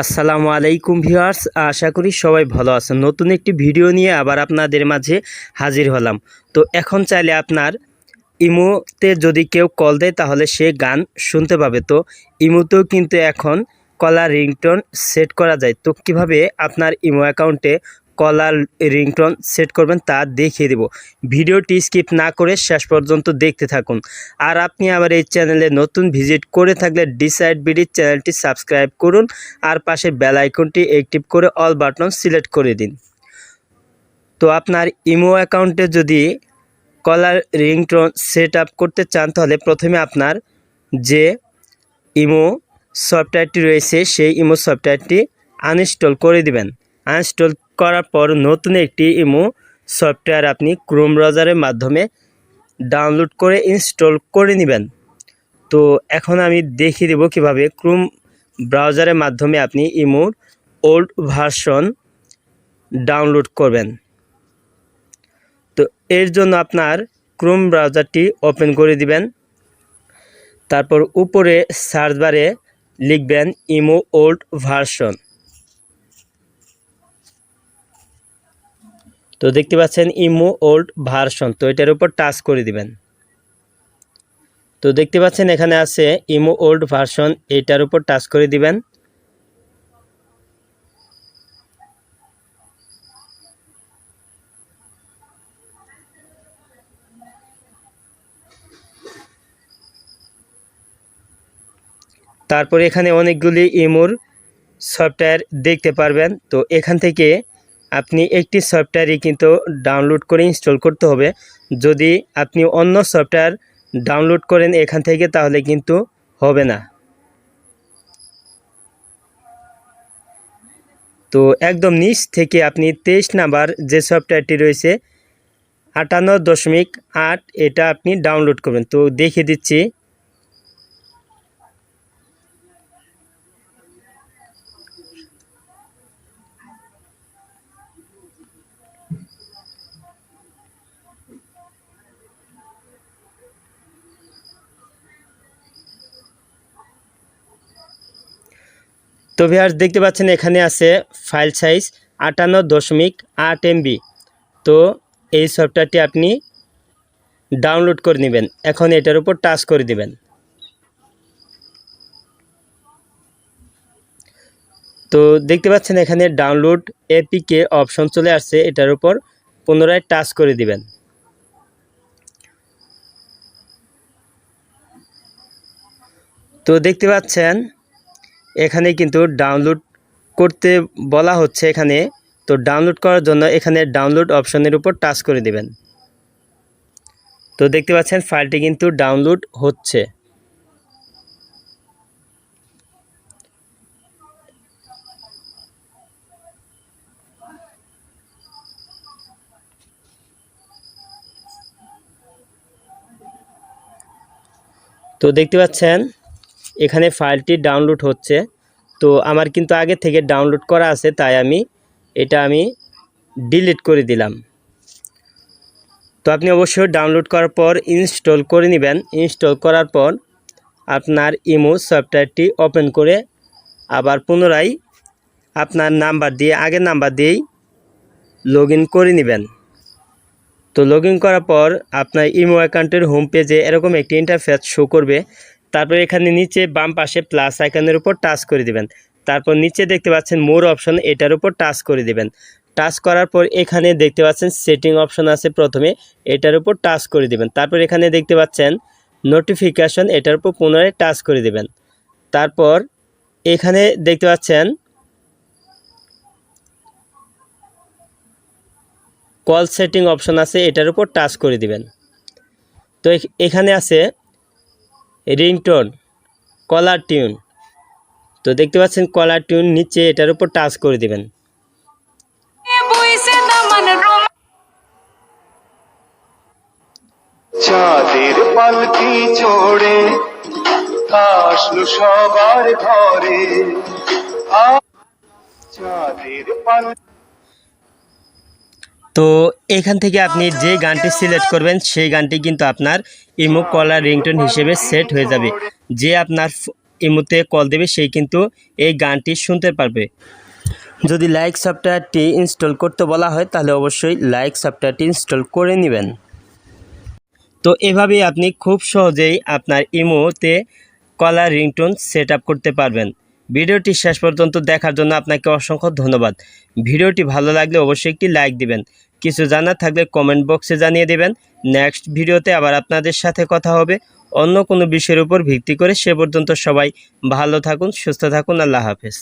আসসালামু আলাইকুম ভিউয়ার্স, আশা করি সবাই ভালো আছেন। নতুন একটি ভিডিও নিয়ে আবার আপনাদের মাঝে হাজির হলাম। তো এখন চাইলে আপনার ইমোতে যদি কেউ কল দেয় তাহলে সে গান শুনতে পাবে। তো ইমোতেও কিন্তু এখন কলার রিংটোন সেট করা যায়। তো কিভাবে আপনার ইমো অ্যাকাউন্টে কলার রিংটোন সেট করবেন তা দেখিয়ে দেব। ভিডিওটি স্কিপ না করে শেষ পর্যন্ত দেখতে থাকুন। আর আপনি আবার এই চ্যানেলে নতুন ভিজিট করে থাকলে ডিসাইড বিডি চ্যানেলটি সাবস্ক্রাইব করুন আর পাশে বেল আইকনটি অ্যাক্টিভ করে অল বাটন সিলেক্ট করে দিন। তো আপনার ইমো অ্যাকাউন্টে যদি কলার রিংটোন সেট আপ করতে চান তাহলে প্রথমে আপনার যে ইমো সফটওয়্যারটি রয়েছে সেই ইমো সফটওয়্যারটি আনইনস্টল করে দিবেন। আনইনস্টল করার পর নতুন একটি ইমো সফটওয়্যার আপনি ক্রোম ব্রাউজারের মাধ্যমে ডাউনলোড করে ইনস্টল করে নেবেন। তো এখন আমি দেখিয়ে দেব কিভাবে ক্রোম ব্রাউজারের মাধ্যমে আপনি ইমোর ওল্ড ভার্সন ডাউনলোড করবেন। তো এর জন্য আপনার ক্রোম ব্রাউজারটি ওপেন করে দিবেন। তারপর উপরে সার্চ বারে লিখবেন ইমো ওল্ড ভার্সন। তো দেখতে পাচ্ছেন ইমো ওল্ড ভার্সন, তো এটার উপর টাচ করে দিবেন। তো দেখতে পাচ্ছেন এখানে আছে ইমো ওল্ড ভার্সন, এটার উপর টাচ করে দিবেন। তারপর এখানে অনেকগুলি ইমোর সফটওয়্যার দেখতে পারবেন। তো এখান থেকে আপনি একটি সফটওয়্যারই কিন্তু ডাউনলোড করে ইনস্টল করতে হবে। যদি আপনি অন্য সফটওয়্যার ডাউনলোড করেন এখান থেকে তাহলে কিন্তু হবে না। তো একদম নিচ থেকে আপনি 23 নাম্বার যে সফটওয়্যারটি রয়েছে 58.8 এটা আপনি ডাউনলোড করবেন। তো দেখিয়ে দিচ্ছি। তো ভিউয়ার্স দেখতে পাচ্ছেন এখানে আছে ফাইল সাইজ 58.8 MB। তো এই সফটওয়্যারটি আপনি ডাউনলোড করে নেবেন। এখন এটার উপর টাচ করে দিবেন। তো দেখতে পাচ্ছেন এখানে ডাউনলোড এপিকে অপশন চলে আসছে, এটার উপর পুনরায় টাচ করে দিবেন। তো দেখতে পাচ্ছেন এখানে কিন্তু ডাউনলোড করতে বলা হচ্ছে এখানে। তো ডাউনলোড করার জন্য এখানে ডাউনলোড অপশনের উপর টাচ করে দিবেন। তো দেখতে পাচ্ছেন ফাইলটি কিন্তু ডাউনলোড হচ্ছে। তো দেখতে পাচ্ছেন এখানে ফাইলটি ডাউনলোড হচ্ছে। তো আমার কিন্তু আগে থেকে ডাউনলোড করা আছে, তাই আমি ডিলিট করে দিলাম। তো আপনি অবশ্যই ডাউনলোড করার পর ইনস্টল করে নেবেন। ইনস্টল করার পর আপনার ইমো সফটওয়্যারটি ওপেন করে আবার পুনরায় আপনার নাম্বার দিয়ে আগের নাম্বার দিয়েই লগ ইন করে নেবেন। তো লগ ইন করার পর আপনার ইমো অ্যাকাউন্টের হোম পেজে এরকম একটি ইন্টারফেস শো করবে। তারপর এখানে নিচে বাম পাশে প্লাস আইকনের উপর টাচ করে দিবেন। তারপর নিচে দেখতে পাচ্ছেন মোর অপশন, এটার উপর টাচ করে দিবেন। টাচ করার পর এখানে দেখতে পাচ্ছেন সেটিং অপশন আছে, প্রথমে এটার উপর টাচ করে দিবেন। তারপর এখানে দেখতে পাচ্ছেন নোটিফিকেশন, এটার উপর পুনরায় টাচ করে দিবেন। তারপর এখানে দেখতে পাচ্ছেন কল সেটিং অপশন আছে, এটার উপর টাচ করে দিবেন। তো এখানে আছে রিংটোন কলার টিউন। তো দেখতে পাচ্ছেন কলার টিউন নিচে, এটার উপর টাচ করে দিবেন। চাঁদের পালকি চড়ে আসলো সবার ঘরে চাঁদের পালকি। তো এখান থেকে আপনি যে গানটি সিলেক্ট করবেন সেই গানটি কিন্তু আপনার ইমো কলার রিংটোন হিসেবে সেট হয়ে যাবে। যে আপনার ইমোতে কল দেবে সেই কিন্তু এই গানটি শুনতে পারবে। যদি লাইক সফটওয়্যারটি ইনস্টল করতে বলা হয় তাহলে অবশ্যই লাইক সফটওয়্যারটি ইনস্টল করে নেবেন। তো এভাবেই আপনি খুব সহজেই আপনার ইমোতে কলার রিংটোন সেট আপ করতে পারবেন। ভিডিওটি শেষ পর্যন্ত দেখার জন্য আপনাকে অসংখ্য ধন্যবাদ। ভিডিওটি ভালো লাগলে অবশ্যই একটি লাইক দিবেন। কিছু জানার থাকলে কমেন্ট বক্সে জানিয়ে দেবেন। নেক্সট ভিডিওতে আবার আপনাদের সাথে কথা হবে অন্য কোনো বিষয়ের উপর ভিত্তি করে। সে পর্যন্ত সবাই ভালো থাকুন, সুস্থ থাকুন। আল্লাহ হাফেজ।